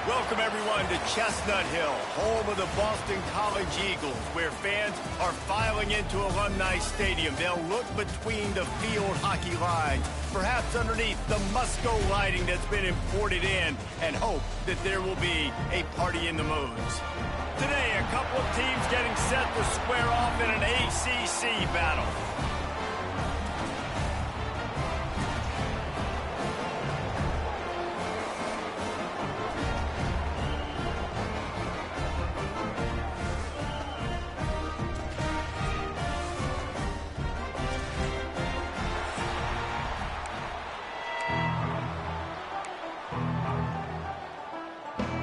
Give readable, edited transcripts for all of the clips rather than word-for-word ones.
Welcome, everyone, to Chestnut Hill, home of the Boston College Eagles, where fans are filing into Alumni Stadium. They'll look between the field hockey lines, perhaps underneath the Musco lighting that's been imported in, and hope that there will be a party in the moons. Today, a couple of teams getting set to square off in an ACC battle.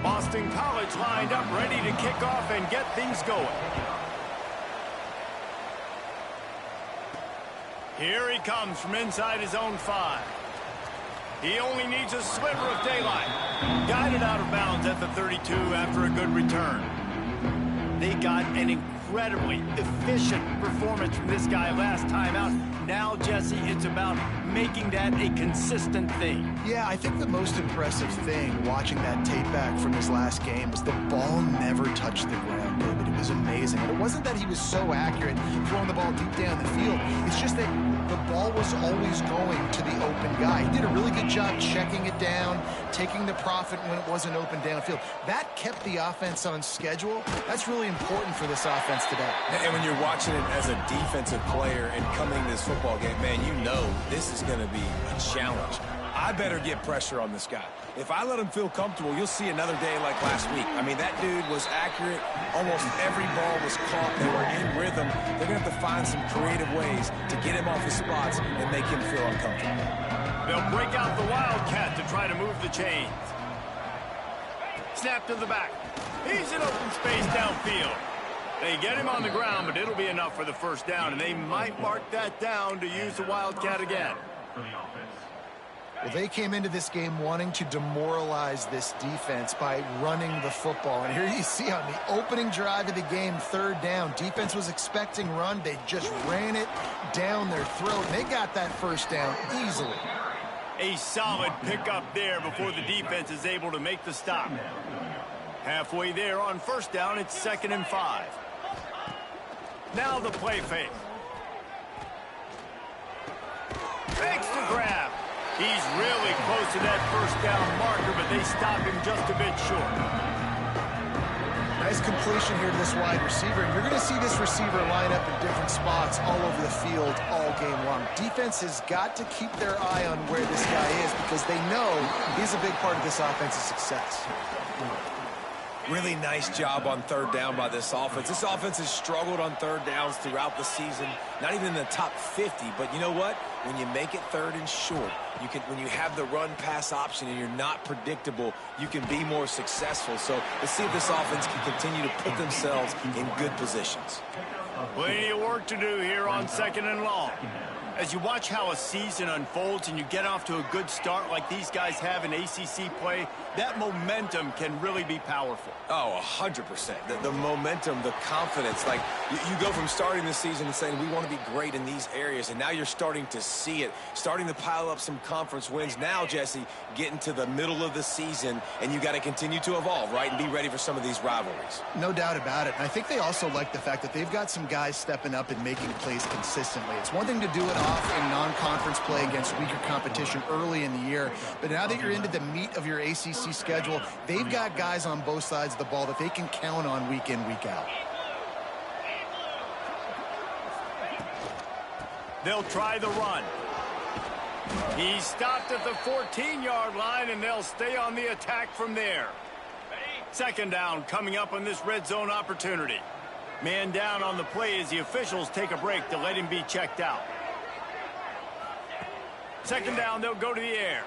Boston College lined up, ready to kick off and get things going. Here he comes from inside his own 5. He only needs a sliver of daylight. Guided out of bounds at the 32 after a good return. They got an incredibly efficient performance from this guy last time out. Now, Jesse, it's about making that a consistent thing. Yeah, I think the most impressive thing watching that tape back from his last game was the ball never touched the ground, David. It was amazing. And it wasn't that he was so accurate throwing the ball deep down the field. It's just that the ball was always going to the open guy. He did a really good job checking it down, taking the profit when it wasn't open downfield. That kept the offense on schedule. That's really important for this offense today. And when you're watching it as a defensive player and coming to this football game, man, you know this is going to be a challenge. I better get pressure on this guy. If I let him feel comfortable, you'll see another day like last week. I mean, that dude was accurate. Almost every ball was caught. They were in rhythm. They're going to have to find some creative ways to get him off his spots and make him feel uncomfortable. They'll break out the Wildcat to try to move the chains. Snap to the back. He's in open space downfield. They get him on the ground, but it'll be enough for the first down, and they might mark that down to use the Wildcat again. Well, they came into this game wanting to demoralize this defense by running the football. And here you see on the opening drive of the game, 3rd down, defense was expecting run. They just ran it down their throat. And they got that first down easily. A solid pickup there before the defense is able to make the stop. Halfway there on first down, it's 2nd and 5. Now the play fake. Fakes the grab. He's really close to that first down marker, but they stop him just a bit short. Nice completion here to this wide receiver. And you're going to see this receiver line up in different spots all over the field all game long. Defense has got to keep their eye on where this guy is because they know he's a big part of this offense's success. Really nice job on 3rd down by this offense. This offense has struggled on 3rd downs throughout the season. Not even in the top 50, but you know what? When you make it 3rd and short, when you have the run-pass option and you're not predictable, you can be more successful. So let's see if this offense can continue to put themselves in good positions. Plenty of work to do here on 2nd and long. As you watch how a season unfolds and you get off to a good start like these guys have in ACC play, that momentum can really be powerful. Oh, 100%. The momentum, the confidence. Like, you go from starting the season and saying, we want to be great in these areas, and now you're starting to see it, starting to pile up some conference wins. Now, Jesse, getting to the middle of the season, and you got to continue to evolve, right, and be ready for some of these rivalries. No doubt about it. And I think they also like the fact that they've got some guys stepping up and making plays consistently. It's one thing to do it off in non-conference play against weaker competition early in the year, but now that you're into the meat of your ACC schedule, they've got guys on both sides of the ball that they can count on week in, week out. They'll try the run. He's stopped at the 14-yard line, and they'll stay on the attack from there. 2nd down coming up on this red zone opportunity. Man down on the play as the officials take a break to let him be checked out. 2nd down, they'll go to the air.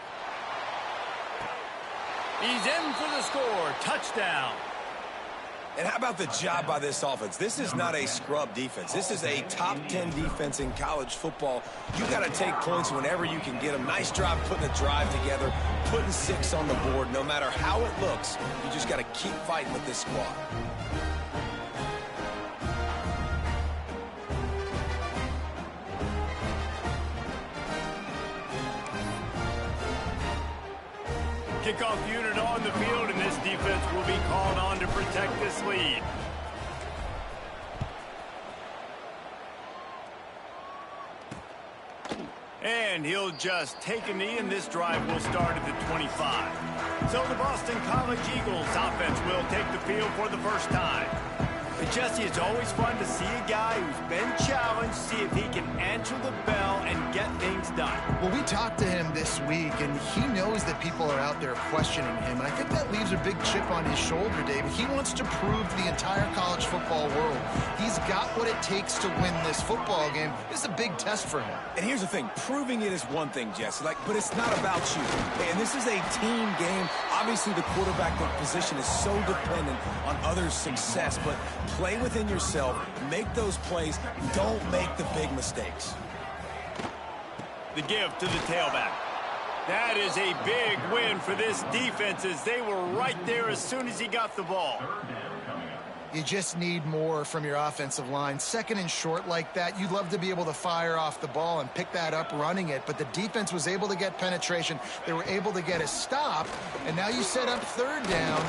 He's in for the score. Touchdown. And how about the job by this offense? This is not a scrub defense. This is a top 10 defense in college football. You got to take points whenever you can get them. Nice job putting a drive together, putting 6 on the board. No matter how it looks, you just got to keep fighting with this squad. Kickoff unit on the field, and this defense will be called on to protect this lead. And he'll just take a knee, and this drive will start at the 25. So the Boston College Eagles offense will take the field for the first time. And Jesse, it's always fun to see a guy who's been challenged, see if he can answer the bell and get things done. Well, we talked to him this week, and he knows that people are out there questioning him. And I think that leaves a big chip on his shoulder, David. He wants to prove to the entire college football world he's got what it takes to win this football game. This is a big test for him. And here's the thing. Proving it is one thing, Jesse, but it's not about you. And this is a team game. Obviously, the quarterback position is so dependent on others' success, but play within yourself, make those plays, don't make the big mistakes. The give to the tailback. That is a big win for this defense as they were right there as soon as he got the ball. You just need more from your offensive line. Second and short like that, you'd love to be able to fire off the ball and pick that up running it, but the defense was able to get penetration. They were able to get a stop, and now you set up third down,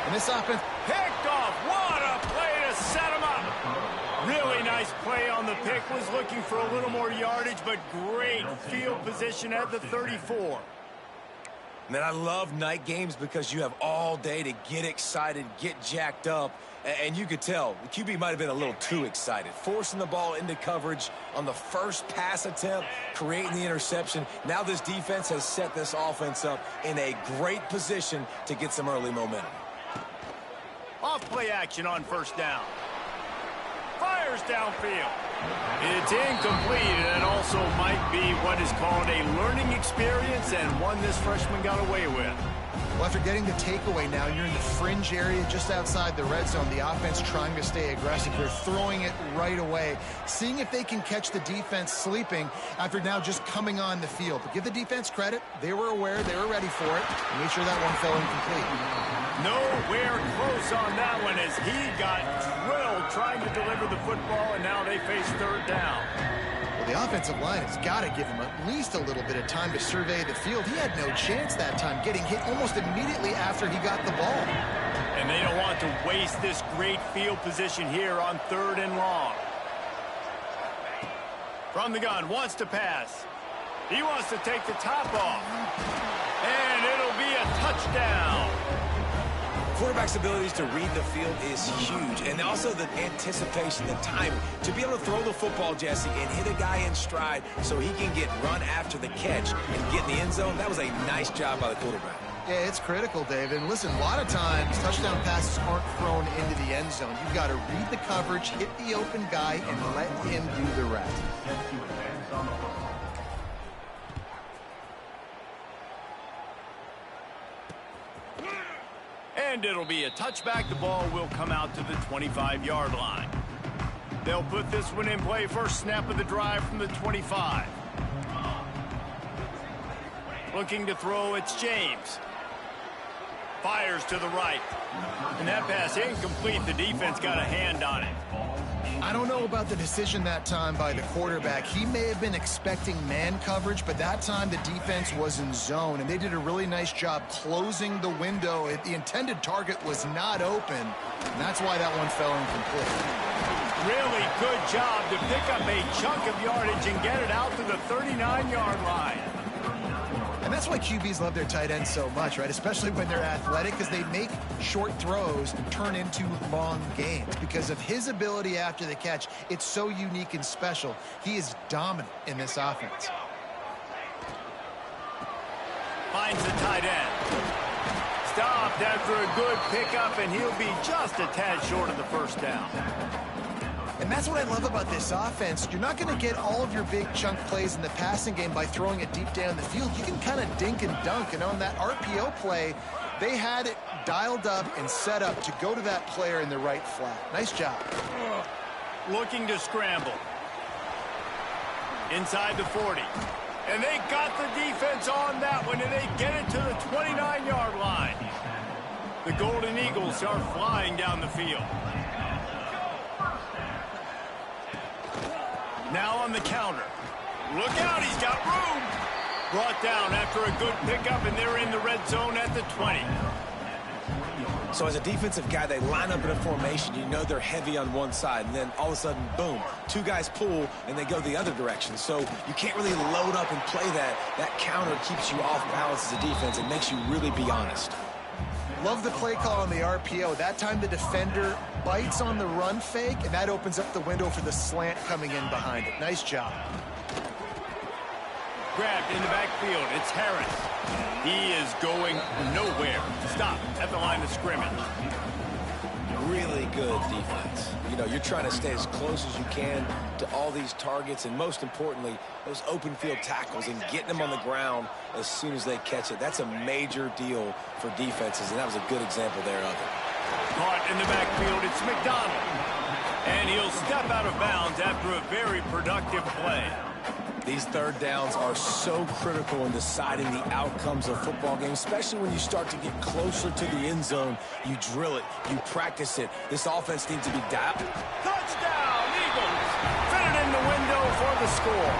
and this offense picked off. What a play to set him up. Really nice play on the pick. Was looking for a little more yardage, but great field position at the 34. Man, I love night games because you have all day to get excited, get jacked up, and you could tell the QB might have been a little too excited. Forcing the ball into coverage on the first pass attempt, creating the interception. Now this defense has set this offense up in a great position to get some early momentum. Off play action on first down. Fires downfield. It's incomplete, and it also might be what is called a learning experience and one this freshman got away with. Well, after getting the takeaway now, you're in the fringe area just outside the red zone. The offense trying to stay aggressive. They're throwing it right away, seeing if they can catch the defense sleeping after now just coming on the field. But give the defense credit. They were aware. They were ready for it. Made sure that one fell incomplete. Nowhere close on that one as he got drilled trying to deliver the football, and now they face third down. Well, the offensive line has got to give him at least a little bit of time to survey the field. He had no chance that time, getting hit almost immediately after he got the ball. And they don't want to waste this great field position here on third and long. From the gun, wants to pass. He wants to take the top off. And it'll be a touchdown. Quarterback's abilities to read the field is huge, and also the anticipation, the timing. To be able to throw the football, Jesse, and hit a guy in stride so he can get run after the catch and get in the end zone, that was a nice job by the quarterback. Yeah, it's critical, David. And listen, a lot of times touchdown passes aren't thrown into the end zone. You've got to read the coverage, hit the open guy, and let him do the rest. And it'll be a touchback. The ball will come out to the 25-yard line. They'll put this one in play. First snap of the drive from the 25. Looking to throw, it's James. Fires to the right. And that pass incomplete. The defense got a hand on it. I don't know about the decision that time by the quarterback. He may have been expecting man coverage, but that time the defense was in zone, and they did a really nice job closing the window. The intended target was not open, and that's why that one fell incomplete. Really good job to pick up a chunk of yardage and get it out to the 39-yard line. And that's why QBs love their tight ends so much, right? Especially when they're athletic, because they make short throws turn into long gains. Because of his ability after the catch, it's so unique and special. He is dominant in this offense. Finds the tight end. Stopped after a good pickup, and he'll be just a tad short of the first down. And that's what I love about this offense. You're not going to get all of your big chunk plays in the passing game by throwing it deep down the field. You can kind of dink and dunk. And on that RPO play, they had it dialed up and set up to go to that player in the right flat. Nice job. Looking to scramble. Inside the 40. And they got the defense on that one, and they get it to the 29-yard line. The Golden Eagles are flying down the field. Now on the counter. Look out, he's got room. Brought down after a good pickup, and they're in the red zone at the 20. So as a defensive guy, they line up in a formation. You know they're heavy on one side, and then all of a sudden, boom, two guys pull, and they go the other direction. So you can't really load up and play that. That counter keeps you off balance as a defense. It makes you really be honest. Love the play call on the RPO. That time the defender bites on the run fake, and that opens up the window for the slant coming in behind it. Nice job. Grabbed in the backfield. It's Harris. He is going nowhere. Stop at the line of scrimmage. Really good defense. You know, you're trying to stay as close as you can to all these targets, and most importantly, those open field tackles and getting them on the ground as soon as they catch it. That's a major deal for defenses, and that was a good example there of it. Caught in the backfield. It's McDonald. And he'll step out of bounds after a very productive play. These third downs are so critical in deciding the outcomes of football games, especially when you start to get closer to the end zone. You drill it, you practice it. This offense needs to be dialed. Touchdown, Eagles! Fit it in the window for the score.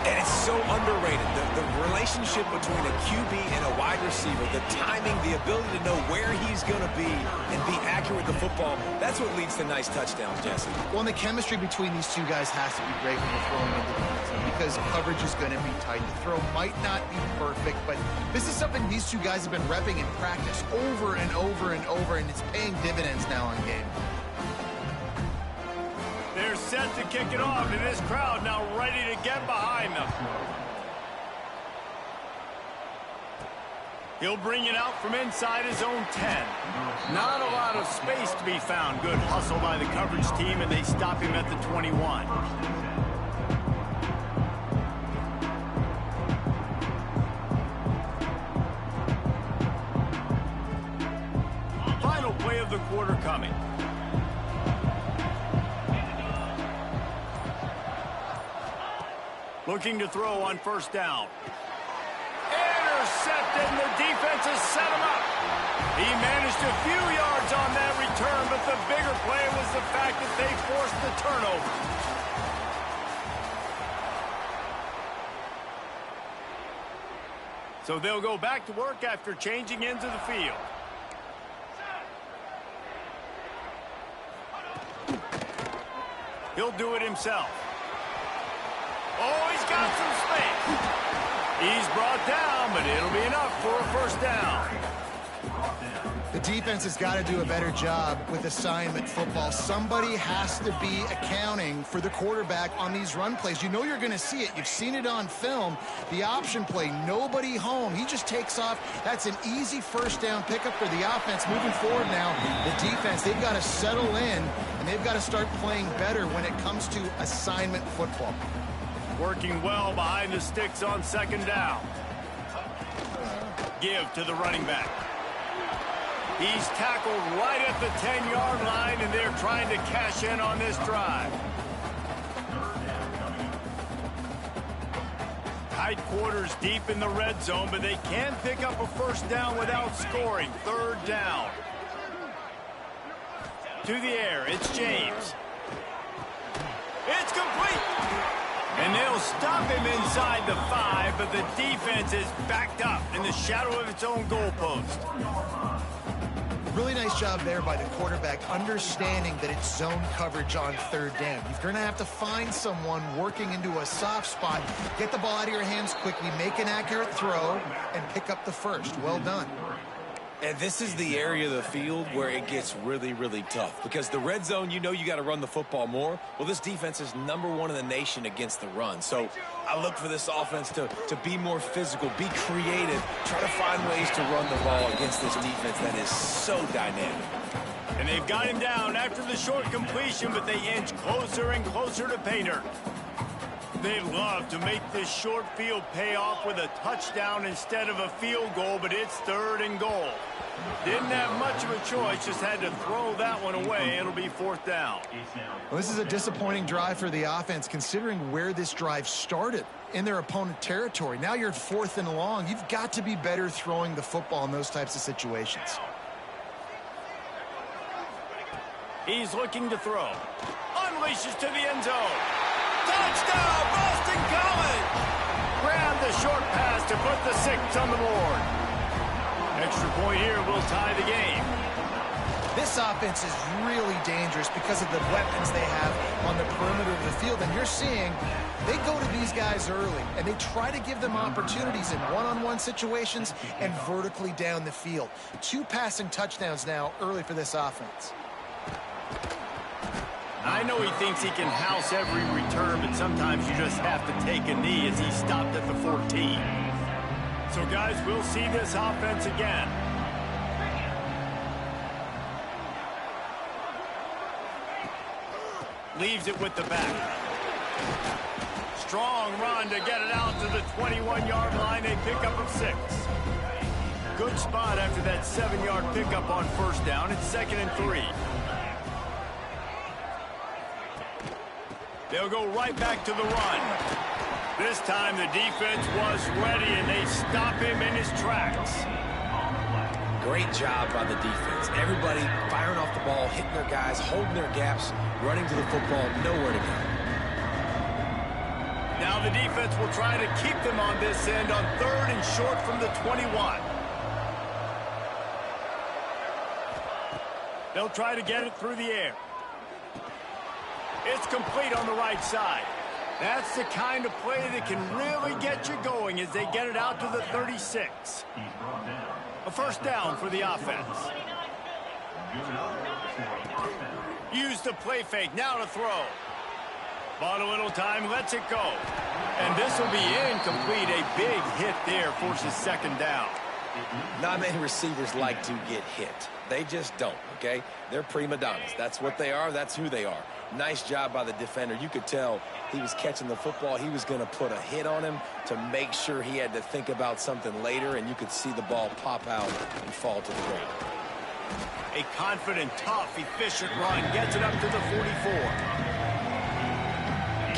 And it's so underrated. The relationship between a QB and a wide receiver, the timing, the ability to know where he's going to be and be accurate with the football, that's what leads to nice touchdowns, Jesse. Well, and the chemistry between these two guys has to be great when you're throwing into the end zone because coverage is going to be tight. The throw might not be perfect, but this is something these two guys have been repping in practice over and over and over, and it's paying dividends now in game. They're set to kick it off, and this crowd now ready to get behind them. He'll bring it out from inside his own 10. Not a lot of space to be found. Good hustle by the coverage team, and they stop him at the 21. Final play of the quarter coming. Looking to throw on first down. Intercepted, and the defense has set him up. He managed a few yards on that return, but the bigger play was the fact that they forced the turnover. So they'll go back to work after changing into the field. He'll do it himself. Oh, he's got some space. He's brought down, but it'll be enough for a first down. The defense has got to do a better job with assignment football. Somebody has to be accounting for the quarterback on these run plays. You know you're going to see it. You've seen it on film. The option play, nobody home. He just takes off. That's an easy first down pickup for the offense. Moving forward now, the defense, they've got to settle in, and they've got to start playing better when it comes to assignment football. Working well behind the sticks on second down. Give to the running back. He's tackled right at the 10-yard line, and they're trying to cash in on this drive. Tight quarters deep in the red zone, but they can pick up a first down without scoring. Third down. To the air, it's James. It's complete. And they'll stop him inside the 5, but the defense is backed up in the shadow of its own goalpost. Really nice job there by the quarterback, understanding that it's zone coverage on third down. You're going to have to find someone working into a soft spot, get the ball out of your hands quickly, make an accurate throw, and pick up the first. Well done. And this is the area of the field where it gets really, really tough. Because the red zone, you know you got to run the football more. Well, this defense is #1 in the nation against the run. So I look for this offense to be more physical, be creative, try to find ways to run the ball against this defense that is so dynamic. And they've got him down after the short completion, but they inch closer and closer to Painter. They love to make this short field pay off with a touchdown instead of a field goal, but it's 3rd and goal. Didn't have much of a choice, just had to throw that one away. It'll be 4th down. Well, this is a disappointing drive for the offense, considering where this drive started in their opponent territory. Now you're at 4th and long. You've got to be better throwing the football in those types of situations. He's looking to throw. Unleashes to the end zone. Touchdown, Boston College! Grabbed a short pass to put the 6 on the board. Extra point here will tie the game. This offense is really dangerous because of the weapons they have on the perimeter of the field. And you're seeing they go to these guys early, and they try to give them opportunities in one-on-one situations and vertically down the field. 2 passing touchdowns now early for this offense. I know he thinks he can house every return, but sometimes you just have to take a knee as he stopped at the 14. So, guys, we'll see this offense again. Leaves it with the back. Strong run to get it out to the 21-yard line. A pickup of 6. Good spot after that 7-yard pickup on first down. It's 2nd and 3. They'll go right back to the run. This time the defense was ready, and they stop him in his tracks. Great job by the defense. Everybody firing off the ball, hitting their guys, holding their gaps, running to the football, nowhere to go. Now the defense will try to keep them on this end on 3rd and short from the 21. They'll try to get it through the air. It's complete on the right side. That's the kind of play that can really get you going as they get it out to the 36. A first down for the offense. Use the play fake. Now to throw. Bought a little time. Lets it go. And this will be incomplete. A big hit there forces 2nd down. Not many receivers like to get hit. They just don't, okay? They're prima donnas. That's what they are. That's who they are. Nice job by the defender. You could tell he was catching the football. He was going to put a hit on him to make sure he had to think about something later, and you could see the ball pop out and fall to the ground. A confident, tough, efficient run. Gets it up to the 44.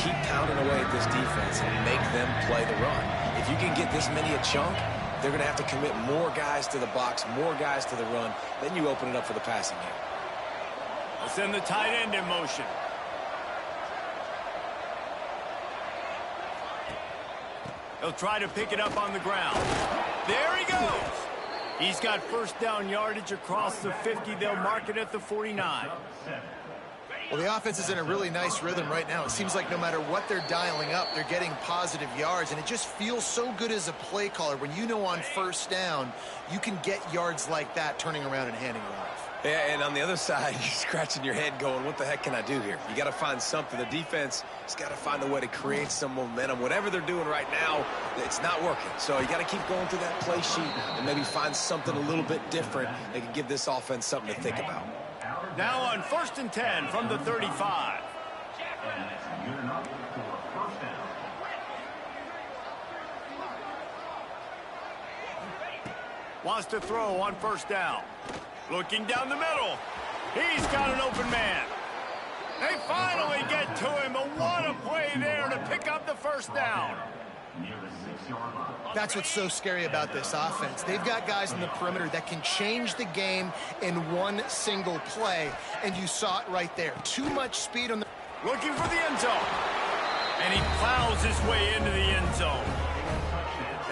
Keep pounding away at this defense and make them play the run. If you can get this many a chunk, they're going to have to commit more guys to the box, more guys to the run. Then you open it up for the passing game. They'll send the tight end in motion. He'll try to pick it up on the ground. There he goes. He's got first down yardage across the 50. They'll mark it at the 49. Well, the offense is in a really nice rhythm right now. It seems like no matter what they're dialing up, they're getting positive yards, and it just feels so good as a play caller when you know on first down you can get yards like that turning around and handing it off. Yeah, and on the other side, you're scratching your head going, what the heck can I do here? You got to find something. The defense has got to find a way to create some momentum. Whatever they're doing right now, it's not working. So you got to keep going through that play sheet and maybe find something a little bit different that can give this offense something to think about. Now on 1st and 10 from the 35. Wants to throw on first down. Looking down the middle. He's got an open man. They finally get to him, but what a play there to pick up the first down. That's what's so scary about this offense. They've got guys in the perimeter that can change the game in one single play, and you saw it right there. Too much speed on the... Looking for the end zone. And he plows his way into the end zone.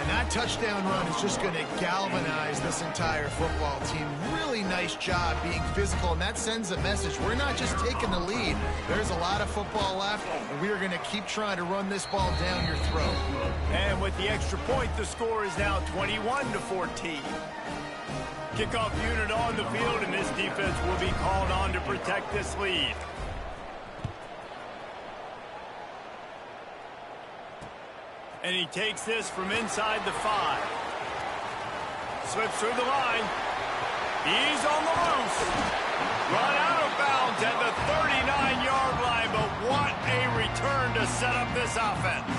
And that touchdown run is just going to galvanize this entire football team. Really nice job being physical, and that sends a message. We're not just taking the lead. There's a lot of football left, and we are going to keep trying to run this ball down your throat. And with the extra point, the score is now 21-14. Kickoff unit on the field, and this defense will be called on to protect this lead. And he takes this from inside the 5. Slips through the line. He's on the loose. Run out of bounds at the 39-yard line, but what a return to set up this offense.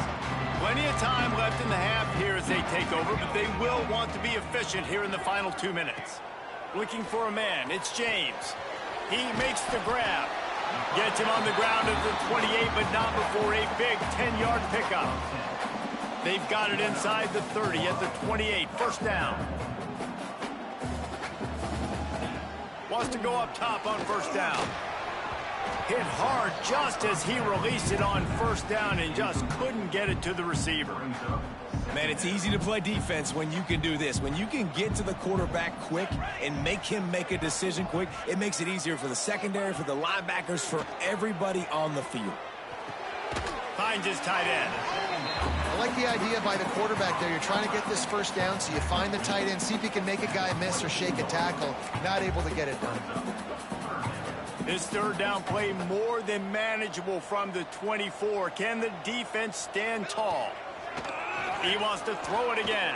Plenty of time left in the half here as they take over, but they will want to be efficient here in the final 2 minutes. Looking for a man. It's James. He makes the grab. Gets him on the ground at the 28, but not before a big 10-yard pickup. They've got it inside the 30 at the 28. First down. Wants to go up top on first down. Hit hard just as he released it on first down and just couldn't get it to the receiver. Man, it's easy to play defense when you can do this. When you can get to the quarterback quick and make him make a decision quick, it makes it easier for the secondary, for the linebackers, for everybody on the field. Finds his tight end. I like the idea by the quarterback there. You're trying to get this first down, so you find the tight end, see if he can make a guy miss or shake a tackle. Not able to get it done. This third down play more than manageable from the 24. Can the defense stand tall? He wants to throw it again.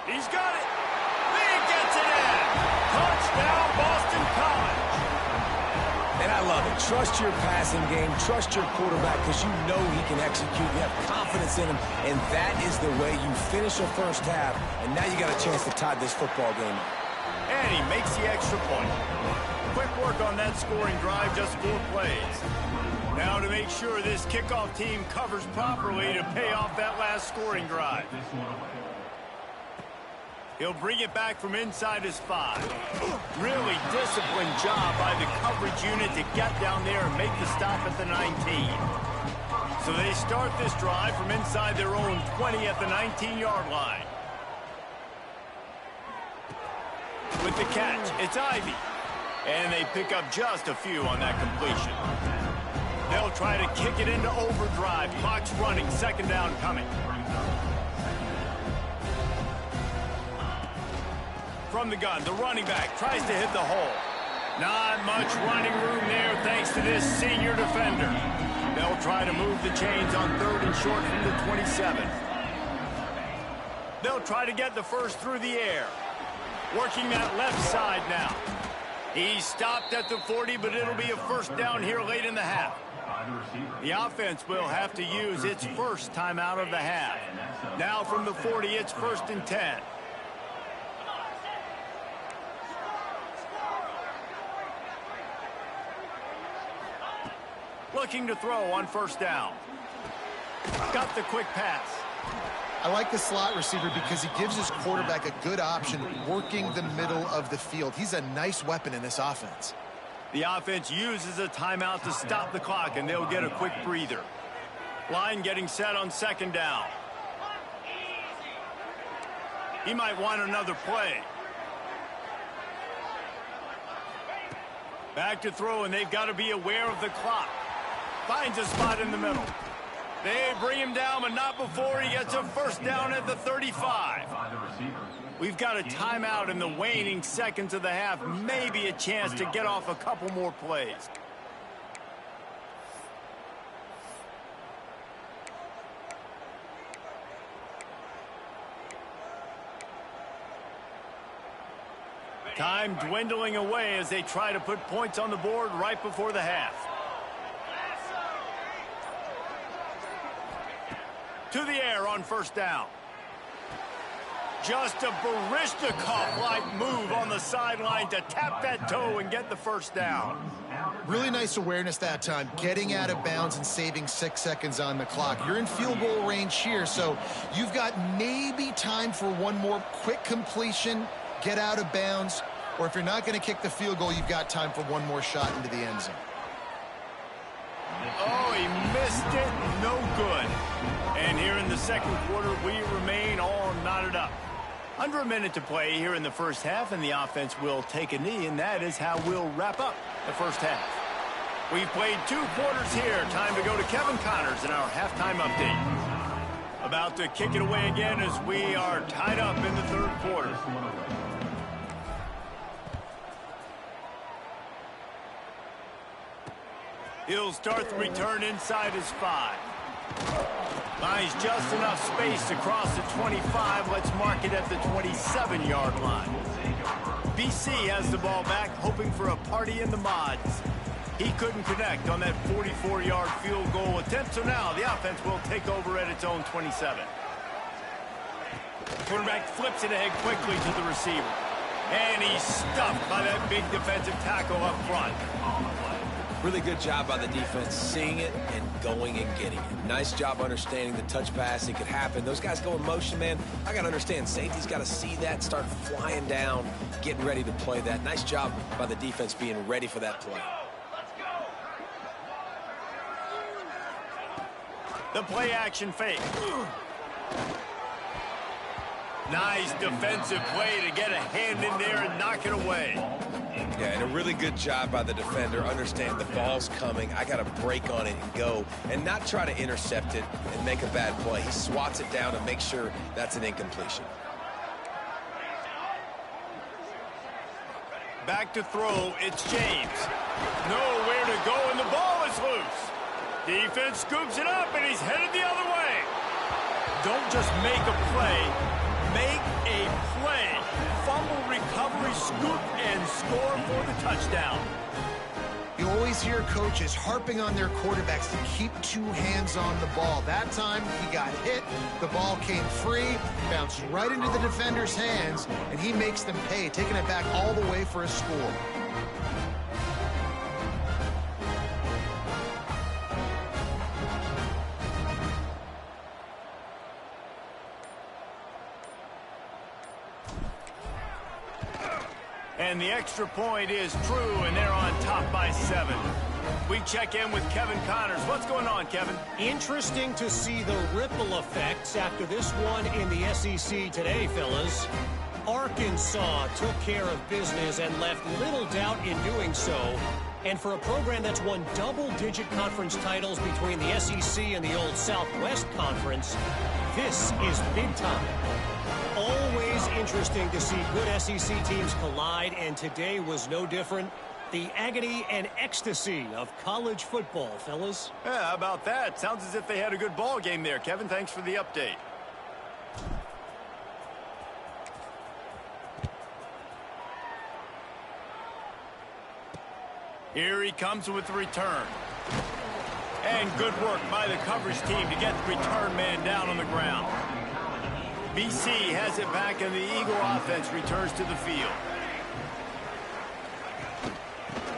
He's got it. He gets it in. Touchdown, Boston College. And I love it. Trust your passing game. Trust your quarterback because you know he can execute. You have confidence in him. And that is the way you finish a first half. And now you got a chance to tie this football game up. And he makes the extra point. Quick work on that scoring drive, just 4 plays. Now to make sure this kickoff team covers properly to pay off that last scoring drive. He'll bring it back from inside his 5. Really disciplined job by the coverage unit to get down there and make the stop at the 19. So they start this drive from inside their own 20 at the 19-yard line. With the catch, it's Ivy. And they pick up just a few on that completion. They'll try to kick it into overdrive. Clock's running, second down coming. From the gun, the running back tries to hit the hole. Not much running room there thanks to this senior defender. They'll try to move the chains on 3rd and short from the 27. They'll try to get the first through the air. Working that left side now. He stopped at the 40, but it'll be a first down here late in the half. The offense will have to use its first timeout of the half. Now from the 40, it's 1st and 10. Looking to throw on first down. Got the quick pass. I like the slot receiver because he gives his quarterback a good option working the middle of the field. He's a nice weapon in this offense. The offense uses a timeout to stop the clock, and they'll get a quick breather. Line getting set on second down. He might want another play. Back to throw, and they've got to be aware of the clock. Finds a spot in the middle. They bring him down, but not before he gets a first down at the 35. We've got a timeout in the waning seconds of the half. Maybe a chance to get off a couple more plays. Time dwindling away as they try to put points on the board right before the half. To the air on first down. Just a Barishnikov-like move on the sideline to tap that toe and get the first down. Really nice awareness that time, getting out of bounds and saving 6 seconds on the clock. You're in field goal range here, so you've got maybe time for one more quick completion, get out of bounds, or if you're not going to kick the field goal, you've got time for one more shot into the end zone. Oh, he missed it. No good. And here in the second quarter, we remain all knotted up. Under a minute to play here in the first half, and the offense will take a knee, and that is how we'll wrap up the first half. We've played 2 quarters here. Time to go to Kevin Connors in our halftime update. About to kick it away again as we are tied up in the third quarter. He'll start the return inside his 5. Finds just enough space across the 25. Let's mark it at the 27-yard line. BC has the ball back, hoping for a party in the mods. He couldn't connect on that 44-yard field goal attempt, so now the offense will take over at its own 27. Quarterback flips it ahead quickly to the receiver. And he's stuffed by that big defensive tackle up front. Really good job by the defense, seeing it and going and getting it. Nice job understanding the touch pass. It could happen. Those guys go in motion, man. I got to understand. Safety's got to see that, start flying down, getting ready to play that. Nice job by the defense being ready for that play. The play action fake. Nice defensive play to get a hand in there and knock it away. Yeah, and a really good job by the defender. Understand the ball's coming. I got to break on it and go and not try to intercept it and make a bad play. He swats it down and makes sure that's an incompletion. Back to throw, it's James. Nowhere to go, and the ball is loose. Defense scoops it up, and he's headed the other way. Don't just make a play, make a play. Fumble recovery, scoop, and score for the touchdown. You always hear coaches harping on their quarterbacks to keep two hands on the ball. That time, he got hit, the ball came free, bounced right into the defender's hands, and he makes them pay, taking it back all the way for a score. And the extra point is true, and they're on top by 7. We check in with Kevin Connors. What's going on, Kevin? Interesting to see the ripple effects after this one in the SEC today, fellas. Arkansas took care of business and left little doubt in doing so. And for a program that's won double-digit conference titles between the SEC and the old Southwest Conference, this is big time. Always interesting to see good SEC teams collide, and today was no different. The agony and ecstasy of college football, fellas. Yeah, how about that? Sounds as if they had a good ball game there, Kevin. Thanks for the update. Here he comes with the return. And good work by the coverage team to get the return man down on the ground. BC has it back, and the Eagle offense returns to the field.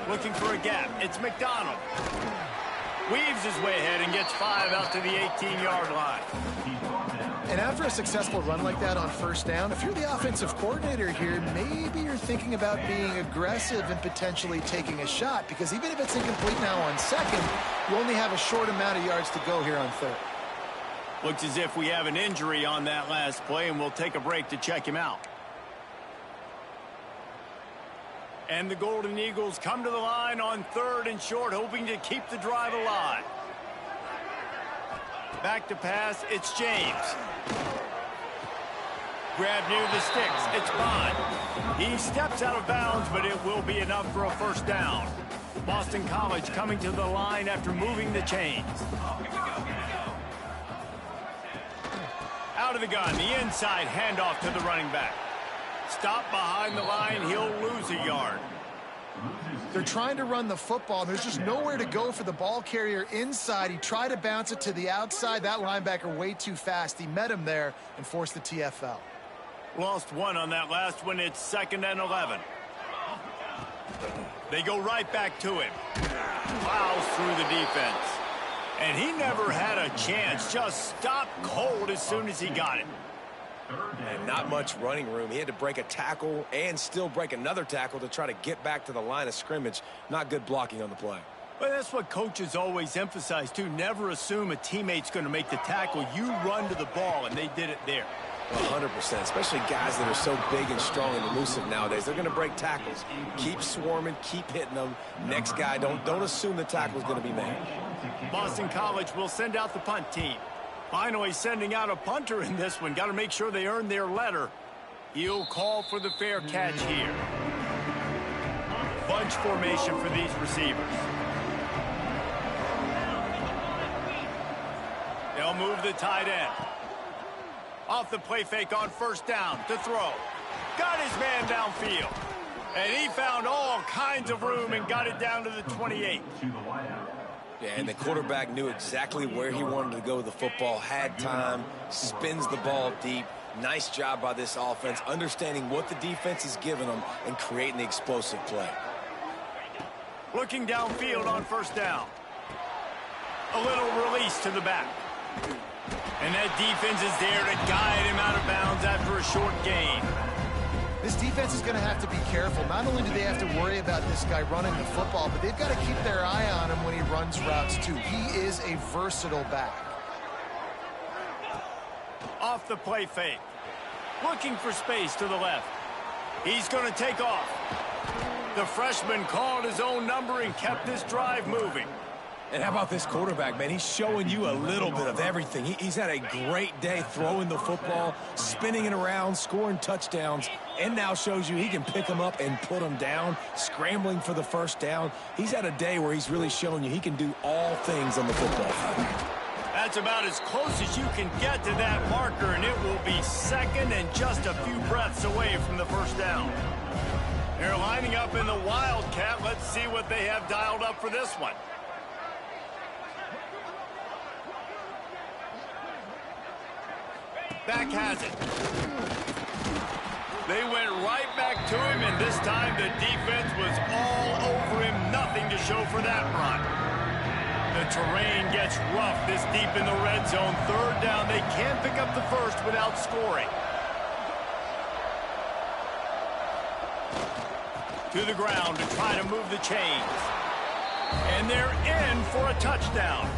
Looking for a gap. It's McDonald. Weaves his way ahead and gets 5 out to the 18-yard line. And after a successful run like that on first down, if you're the offensive coordinator here, maybe you're thinking about being aggressive and potentially taking a shot, because even if it's incomplete now on second, you only have a short amount of yards to go here on third. Looks as if we have an injury on that last play, and we'll take a break to check him out. And the Golden Eagles come to the line on 3rd and short, hoping to keep the drive alive. Back to pass, it's James. Grab near the sticks, it's Bond. He steps out of bounds, but it will be enough for a first down. Boston College coming to the line after moving the chains. Out of the gun, the inside handoff to the running back. Stop behind the line, he'll lose a yard. They're trying to run the football, and there's just nowhere to go for the ball carrier inside. He tried to bounce it to the outside. That linebacker way too fast. He met him there and forced the TFL. Lost 1 on that last one. It's 2nd and 11. They go right back to him. Plows through the defense. And he never had a chance. Just stopped cold as soon as he got it. And not much running room. He had to break a tackle and still break another tackle to try to get back to the line of scrimmage. Not good blocking on the play. Well, that's what coaches always emphasize, too. Never assume a teammate's going to make the tackle. You run to the ball, and they did it there. 100%, especially guys that are so big and strong and elusive nowadays. They're going to break tackles. Keep swarming, keep hitting them. Next guy, don't assume the tackle's going to be made. Boston College will send out the punt team. Finally sending out a punter in this one. Got to make sure they earn their letter. He'll call for the fair catch here. Bunch formation for these receivers. They'll move the tight end. Off the play fake on first down to throw. Got his man downfield. And he found all kinds of room and got it down to the 28. Yeah, and the quarterback knew exactly where he wanted to go with the football, had time, spins the ball deep. Nice job by this offense, understanding what the defense is giving them and creating the explosive play. Looking downfield on first down. A little release to the back. And that defense is there to guide him out of bounds after a short gain. This defense is going to have to be careful. Not only do they have to worry about this guy running the football, but they've got to keep their eye on him when he runs routes too. He is a versatile back. Off the play fake. looking for space to the left. He's going to take off. The freshman called his own number and kept this drive moving. And how about this quarterback, man? He's showing you a little bit of everything. He's had a great day throwing the football, spinning it around, scoring touchdowns, and now shows you he can pick them up and put them down, scrambling for the first down. He's had a day where he's really showing you he can do all things on the football field. That's about as close as you can get to that marker, and it will be second and just a few breaths away from the first down. They're lining up in the Wildcat. Let's see what they have dialed up for this one. Back has it. They went right back to him, and this time the defense was all over him. Nothing to show for that run. The terrain gets rough this deep in the red zone. Third down. They can't pick up the first without scoring. To the ground to try to move the chains. And they're in for a touchdown.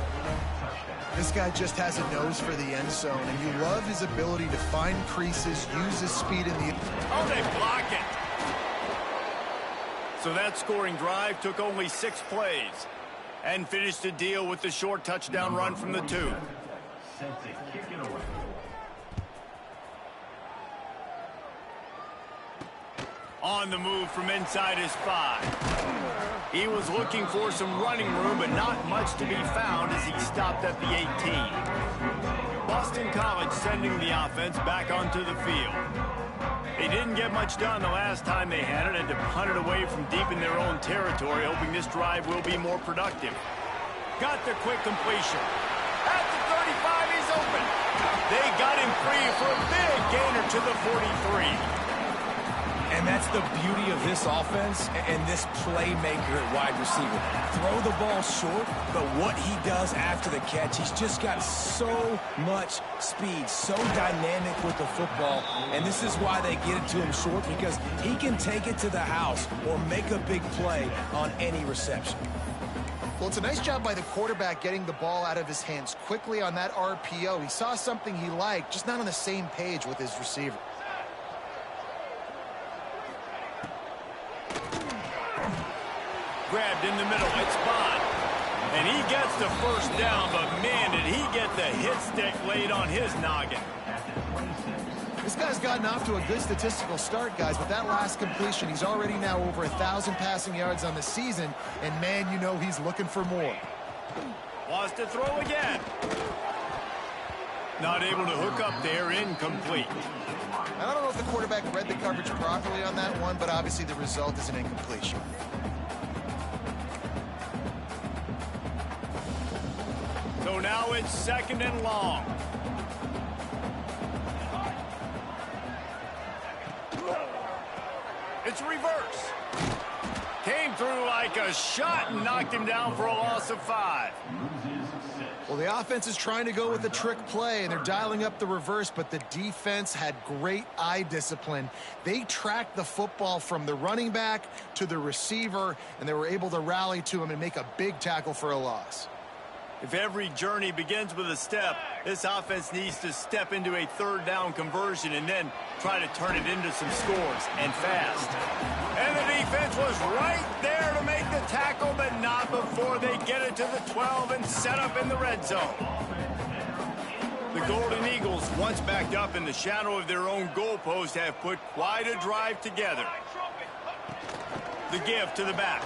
This guy just has a nose for the end zone, and you love his ability to find creases, use his speed in the... Oh, they block it. So that scoring drive took only 6 plays and finished the deal with the short touchdown run from the 2. On the move from inside his 5. He was looking for some running room, but not much to be found as he stopped at the 18. Boston College sending the offense back onto the field. They didn't get much done the last time they had it, and to punt it away from deep in their own territory, hoping this drive will be more productive. Got the quick completion. At the 35, he's open. They got him free for a big gainer to the 43. And that's the beauty of this offense and this playmaker at wide receiver. Throw the ball short, but what he does after the catch, he's just got so much speed, so dynamic with the football. And this is why they get it to him short, because he can take it to the house or make a big play on any reception. Well, it's a nice job by the quarterback getting the ball out of his hands quickly on that RPO. He saw something he liked, just not on the same page with his receiver. Grabbed in the middle, it's Bond. And he gets the first down, but man, did he get the hit stick laid on his noggin. This guy's gotten off to a good statistical start, guys. With that last completion, he's already now over 1,000 passing yards on the season, and man, you know he's looking for more. Wants to throw again. Not able to hook up there, incomplete. I don't know if the quarterback read the coverage properly on that one, but obviously the result is an incompletion. So now it's second and long. It's reverse. Came through like a shot and knocked him down for a loss of 5. Well, the offense is trying to go with a trick play, and they're dialing up the reverse, but the defense had great eye discipline. They tracked the football from the running back to the receiver, and they were able to rally to him and make a big tackle for a loss. If every journey begins with a step, this offense needs to step into a third down conversion and then try to turn it into some scores, and fast. And the defense was right there to make the tackle, but not before they get it to the 12 and set up in the red zone. The Golden Eagles, once backed up in the shadow of their own goalpost, have put quite a drive together. The give to the back.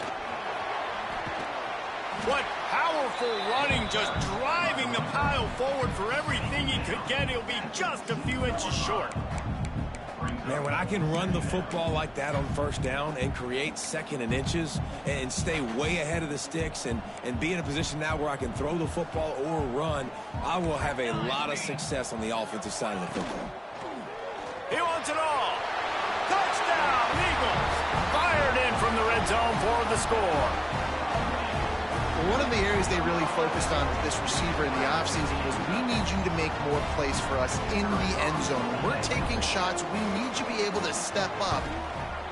What powerful running, just driving the pile forward for everything he could get. He'll be just a few inches short. Man, when I can run the football like that on first down and create second and inches and stay way ahead of the sticks and be in a position now where I can throw the football or run, I will have a lot of success on the offensive side of the football. He wants it all. Touchdown, Eagles. Fired in from the red zone for the score. One of the areas they really focused on with this receiver in the offseason was, we need you to make more plays for us in the end zone. When we're taking shots, we need you to be able to step up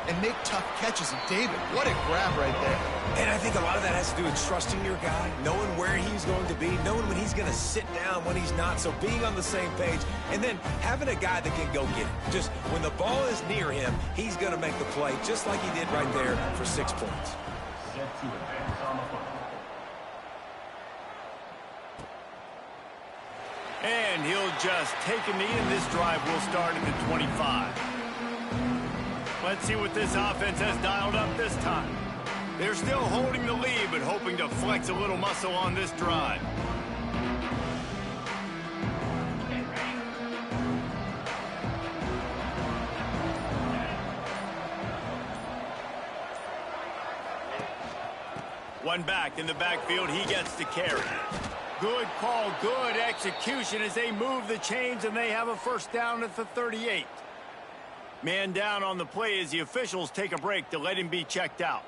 and make tough catches. And David, what a grab right there. And I think a lot of that has to do with trusting your guy, knowing where he's going to be, knowing when he's going to sit down, when he's not. So being on the same page, and then having a guy that can go get it. Just when the ball is near him, he's going to make the play, just like he did right there for 6 points. And he'll just take a knee, and this drive will start at the 25. Let's see what this offense has dialed up this time. They're still holding the lead, but hoping to flex a little muscle on this drive. One back in the backfield, he gets to carry. Good call, good execution as they move the chains, and they have a first down at the 38. Man down on the play as the officials take a break to let him be checked out.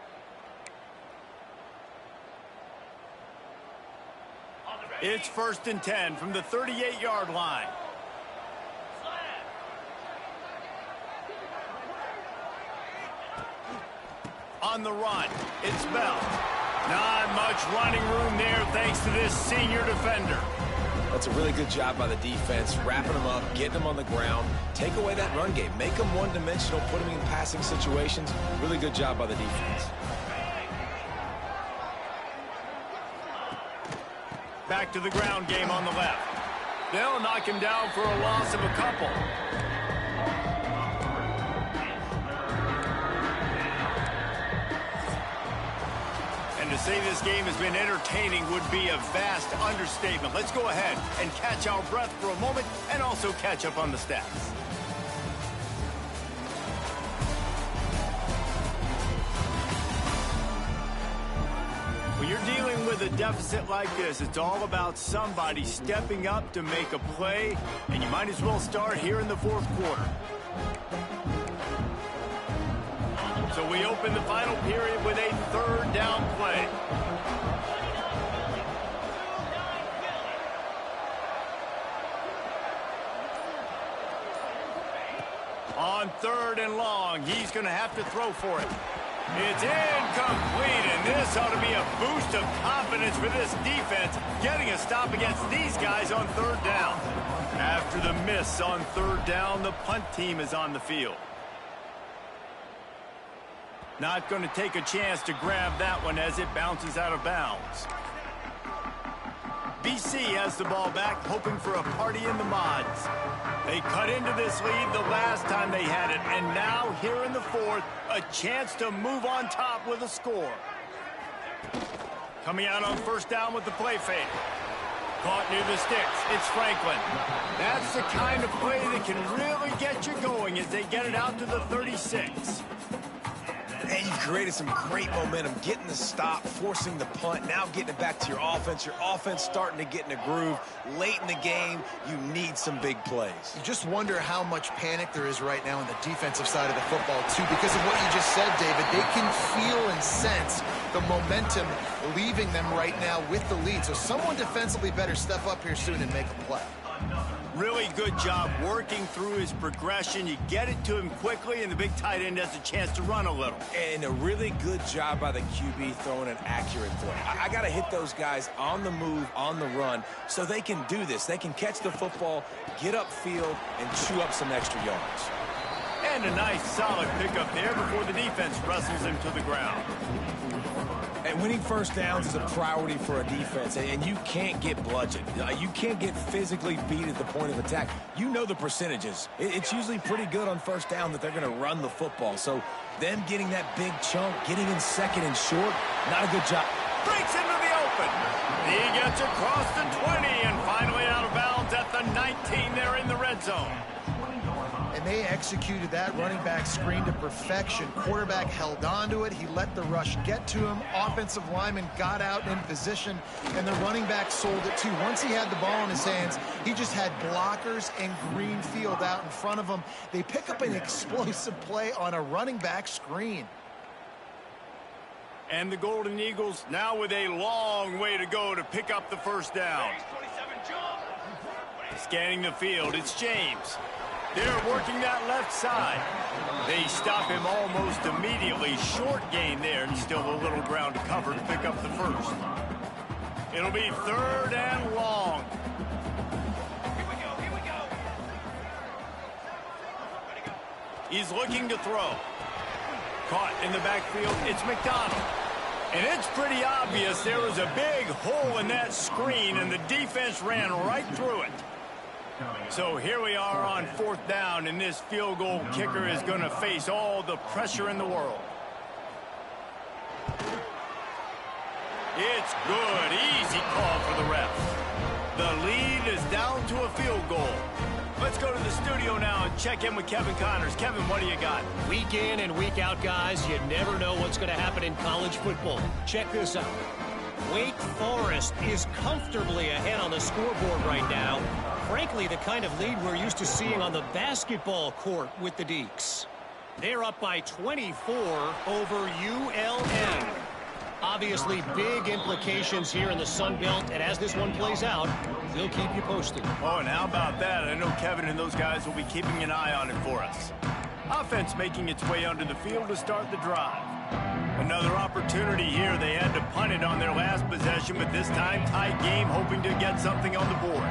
It's 1st and 10 from the 38-yard line. On the run, it's Bell. Not much running room there thanks to this senior defender. That's a really good job by the defense, wrapping them up, getting them on the ground, take away that run game, make them one-dimensional, put them in passing situations. Really good job by the defense. Back to the ground game on the left. They'll knock him down for a loss of a couple. And to say this game has been entertaining would be a vast understatement. Let's go ahead and catch our breath for a moment and also catch up on the stats. When you're dealing with a deficit like this, it's all about somebody stepping up to make a play, and you might as well start here in the 4th quarter. So we open the final period with a 3rd down play. On 3rd and long, he's going to have to throw for it. It's incomplete, and this ought to be a boost of confidence for this defense, getting a stop against these guys on 3rd down. After the miss on 3rd down, the punt team is on the field. Not going to take a chance to grab that one as it bounces out of bounds. BC has the ball back, hoping for a party in the mods. They cut into this lead the last time they had it, and now here in the 4th, a chance to move on top with a score. Coming out on 1st down with the play fake. Caught near the sticks. It's Franklin. That's the kind of play that can really get you going as they get it out to the 36. And you've created some great momentum, getting the stop, forcing the punt, now getting it back to your offense. Your offense starting to get in a groove. Late in the game, you need some big plays. You just wonder how much panic there is right now on the defensive side of the football, too, because of what you just said, David. They can feel and sense the momentum leaving them right now with the lead. So someone defensively better step up here soon and make a play. Really good job working through his progression. You get it to him quickly, and the big tight end has a chance to run a little. And a really good job by the QB throwing an accurate throw. I got to hit those guys on the move, on the run, so they can do this. They can catch the football, get upfield, and chew up some extra yards. And a nice, solid pickup there before the defense wrestles him to the ground. And winning 1st downs is a priority for a defense, and you can't get bludgeoned. You can't get physically beat at the point of attack. You know the percentages. It's usually pretty good on 1st down that they're going to run the football. So them getting that big chunk, getting in 2nd and short, not a good job. Breaks into the open. He gets across the 20 and finally out of bounds at the 19 there in the red zone. And they executed that running back screen to perfection. Quarterback held on to it. He let the rush get to him. Offensive lineman got out in position, and the running back sold it too. Once he had the ball in his hands, he just had blockers and green field out in front of him. They pick up an explosive play on a running back screen. And the Golden Eagles now with a long way to go to pick up the 1st down. Scanning the field, it's James. They're working that left side. They stop him almost immediately. Short gain there, and still a little ground to cover to pick up the first. It'll be 3rd and long. Here we go. He's looking to throw. Caught in the backfield, it's McDonald. And it's pretty obvious there was a big hole in that screen, and the defense ran right through it. So here we are on 4th down, and this field goal kicker is going to face all the pressure in the world. It's good. Easy call for the ref. The lead is down to a field goal. Let's go to the studio now and check in with Kevin Connors. Kevin, what do you got? Week in and week out, guys, you never know what's going to happen in college football. Check this out. Wake Forest is comfortably ahead on the scoreboard right now. Frankly, the kind of lead we're used to seeing on the basketball court with the Deacs. They're up by 24 over ULM. Obviously, big implications here in the Sun Belt, and as this one plays out, we'll keep you posted. Oh, and how about that? I know Kevin and those guys will be keeping an eye on it for us. Offense making its way onto the field to start the drive. Another opportunity here. They had to punt it on their last possession, but this time tight game, hoping to get something on the board.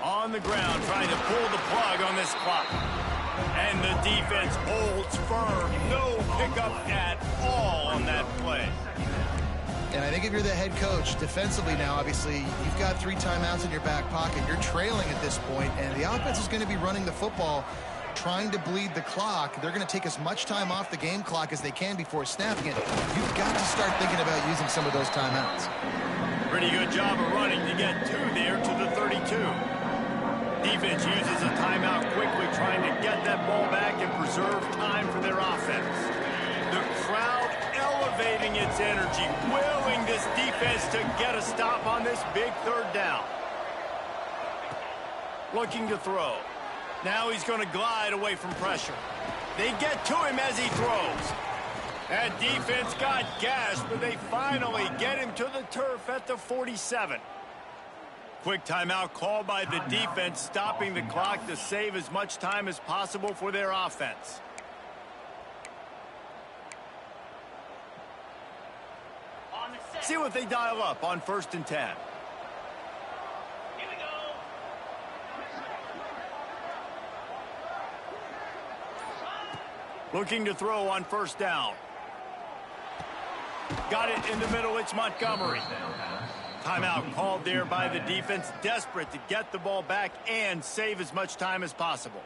On the ground, trying to pull the plug on this clock. And the defense holds firm. No pickup at all on that play. And I think if you're the head coach, defensively now, obviously, you've got 3 timeouts in your back pocket. You're trailing at this point, and the offense is going to be running the football, trying to bleed the clock. They're going to take as much time off the game clock as they can before snapping it. You've got to start thinking about using some of those timeouts. Pretty good job of running to get 2 there to the 32. Defense uses a timeout quickly, trying to get that ball back and preserve time for their offense. The crowd elevating its energy, willing this defense to get a stop on this big 3rd down. Looking to throw. Now he's going to glide away from pressure. They get to him as he throws. That defense got gashed, but they finally get him to the turf at the 47. Quick timeout called by the defense, stopping the clock to save as much time as possible for their offense. See what they dial up on 1st and 10. Here we go. Looking to throw on 1st down. Got it in the middle. It's Montgomery. Timeout called there by the defense, desperate to get the ball back and save as much time as possible.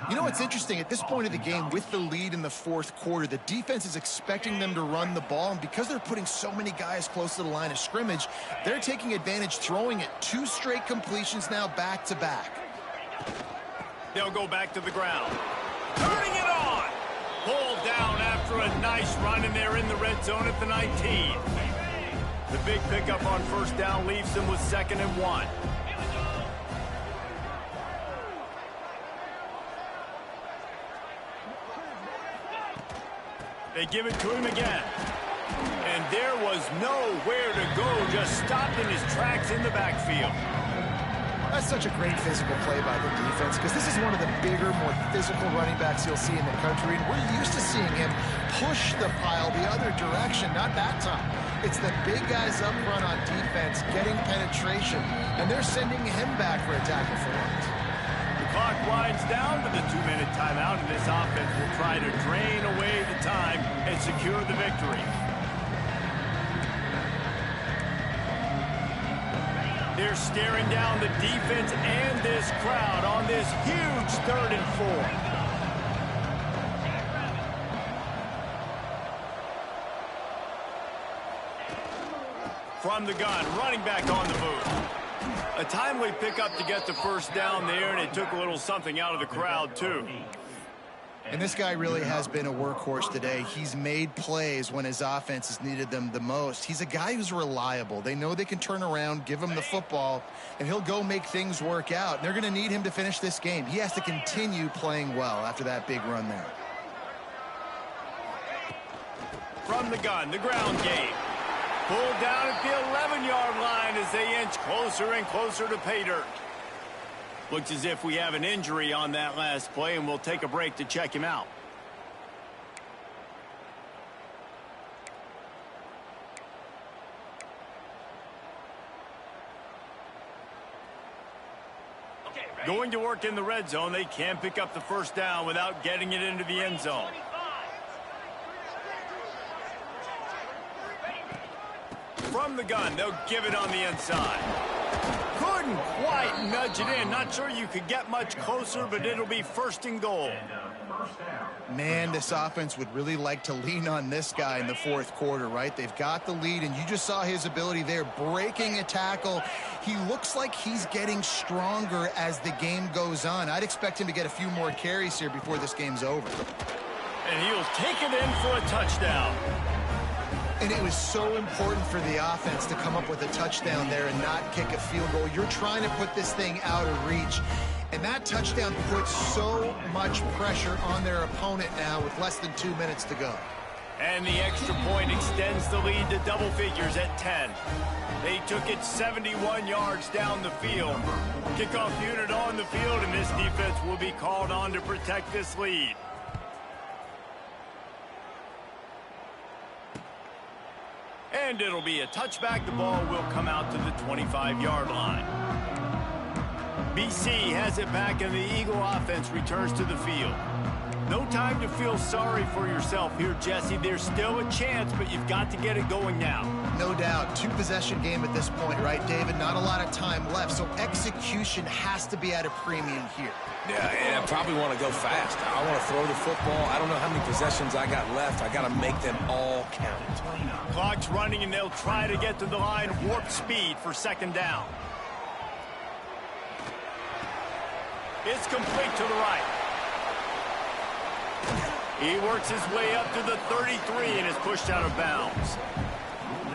You know what's interesting? At this point of the game, with the lead in the 4th quarter, the defense is expecting them to run the ball, and because they're putting so many guys close to the line of scrimmage, they're taking advantage, throwing it 2 straight completions now back-to-back. They'll go back to the ground. Turning it on! Pulled down after a nice run, and they're in the red zone at the 19. The big pickup on 1st down leaves them with 2nd and 1. They give it to him again. And there was nowhere to go, just stopped in his tracks in the backfield. That's such a great physical play by the defense, because this is one of the bigger, more physical running backs you'll see in the country, and we're used to seeing him push the pile the other direction. Not that time. It's the big guys up front on defense getting penetration, and they're sending him back for a tackle for once. The clock winds down to the 2-minute timeout, and this offense will try to drain away the time and secure the victory. They're staring down the defense and this crowd on this huge 3rd and 4. From the gun, running back on the move. A timely pickup to get the 1st down there, and it took a little something out of the crowd, too. And this guy really has been a workhorse today. He's made plays when his offense has needed them the most. He's a guy who's reliable. They know they can turn around, give him the football, and he'll go make things work out. And they're going to need him to finish this game. He has to continue playing well after that big run there. From the gun, the ground game. Pulled down at the 11-yard line as they inch closer and closer to pay dirt. Looks as if we have an injury on that last play, and we'll take a break to check him out. Going to work in the red zone. They can pick up the first down without getting it into the end zone. From the gun, they'll give it on the inside. Couldn't quite nudge it in. Not sure you could get much closer, but it'll be first and goal. Man, this offense would really like to lean on this guy in the fourth quarter, right? They've got the lead, and you just saw his ability there, breaking a tackle. He looks like he's getting stronger as the game goes on. I'd expect him to get a few more carries here before this game's over. And he'll take it in for a touchdown. And it was so important for the offense to come up with a touchdown there and not kick a field goal. You're trying to put this thing out of reach. And that touchdown puts so much pressure on their opponent now with less than 2 minutes to go. And the extra point extends the lead to double figures at 10. They took it 71 yards down the field. Kickoff unit on the field, and this defense will be called on to protect this lead. And it'll be a touchback. The ball will come out to the 25-yard line. BC has it back, and the Eagle offense returns to the field. No time to feel sorry for yourself here, Jesse. There's still a chance, but you've got to get it going now. No doubt. Two-possession game at this point, right, David? Not a lot of time left, so execution has to be at a premium here. Yeah, I probably want to go fast. I want to throw the football. I don't know how many possessions I got left. I got to make them all count. Clock's running, and they'll try to get to the line. Warp speed for second down. It's complete to the right. He works his way up to the 33 and is pushed out of bounds.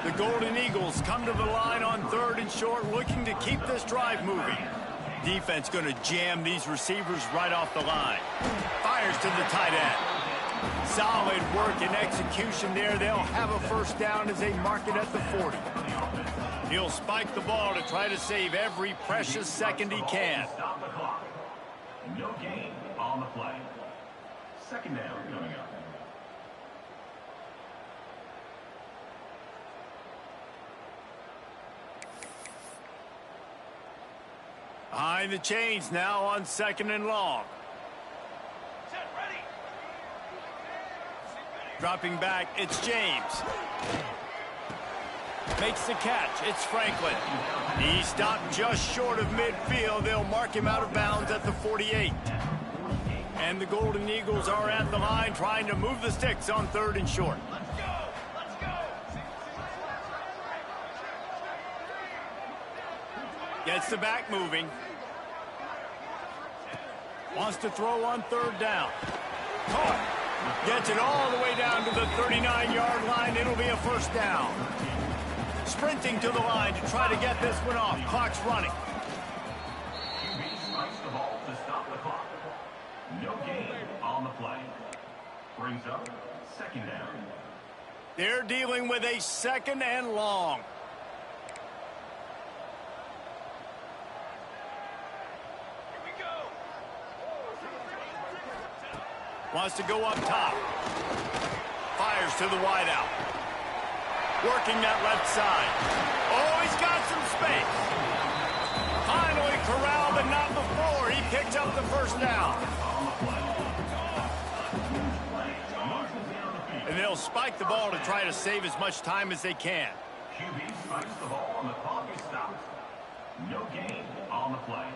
The Golden Eagles come to the line on 3rd and short, looking to keep this drive moving. Defense going to jam these receivers right off the line. Fires to the tight end. Solid work and execution there. They'll have a first down as they mark it at the 40. He'll spike the ball to try to save every precious second he can. No gain on the play. Second down coming up. Behind the chains now on 2nd and long. Set, ready. Dropping back, it's James. Makes the catch, it's Franklin. He stopped just short of midfield. They'll mark him out of bounds at the 48. And the Golden Eagles are at the line trying to move the sticks on 3rd and short. Let's go. Let's go. Gets the back moving. Wants to throw on 3rd down. Caught. Gets it all the way down to the 39-yard line. It'll be a first down. Sprinting to the line to try to get this one off. Clock's running. QB strikes the ball to stop the clock. No gain on the play. Brings up second down. They're dealing with a 2nd and long. Here we go. Wants to go up top. Fires to the wideout. Working that left side. Oh, he's got some space. Finally corralled, but not before. He picked up the first down. And they'll spike the ball to try to save as much time as they can. QB strikes the ball and the clock is stopped. No gain on the play.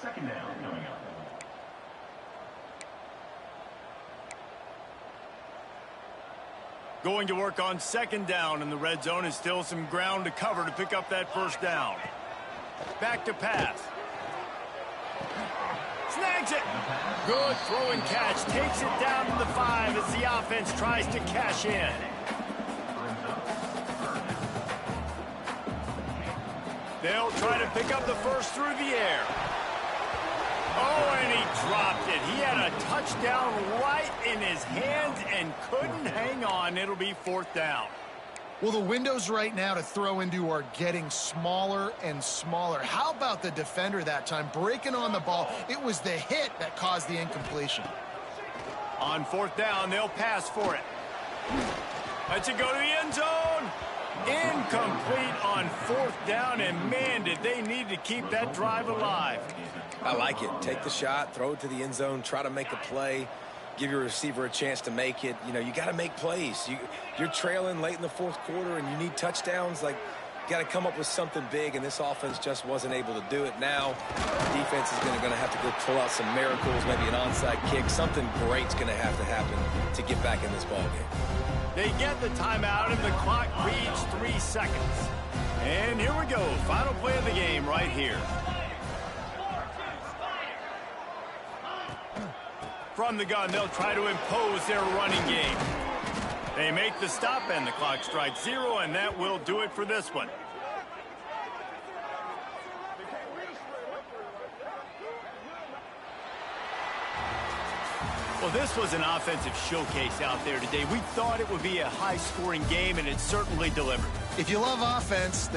Second down coming up. Going to work on 2nd down in the red zone, and still some ground to cover to pick up that first down. Back to pass. Snags it. Good throw and catch. Takes it down to the 5 as the offense tries to cash in. They'll try to pick up the first through the air. Oh, and he dropped it. He had a touchdown right in his hands and couldn't hang on. It'll be 4th down. Well, the windows right now to throw into are getting smaller and smaller. How about the defender that time breaking on the ball? It was the hit that caused the incompletion. On fourth down, they'll pass for it. Let's it go to the end zone. Incomplete on fourth down, and man, did they need to keep that drive alive. I like it. Take the shot, throw it to the end zone, try to make a play, give your receiver a chance to make it. You know, you got to make plays. You're trailing late in the fourth quarter, and you need touchdowns. Like, you got to come up with something big, and this offense just wasn't able to do it. Now, the defense is going to have to go pull out some miracles, maybe an onside kick. Something great's going to happen to get back in this ball game. They get the timeout, and the clock reads 3 seconds. And here we go. Final play of the game right here. From the gun, they'll try to impose their running game. They make the stop, and the clock strikes 0, and that will do it for this one. Well, this was an offensive showcase out there today. We thought it would be a high-scoring game, and it certainly delivered. If you love offense,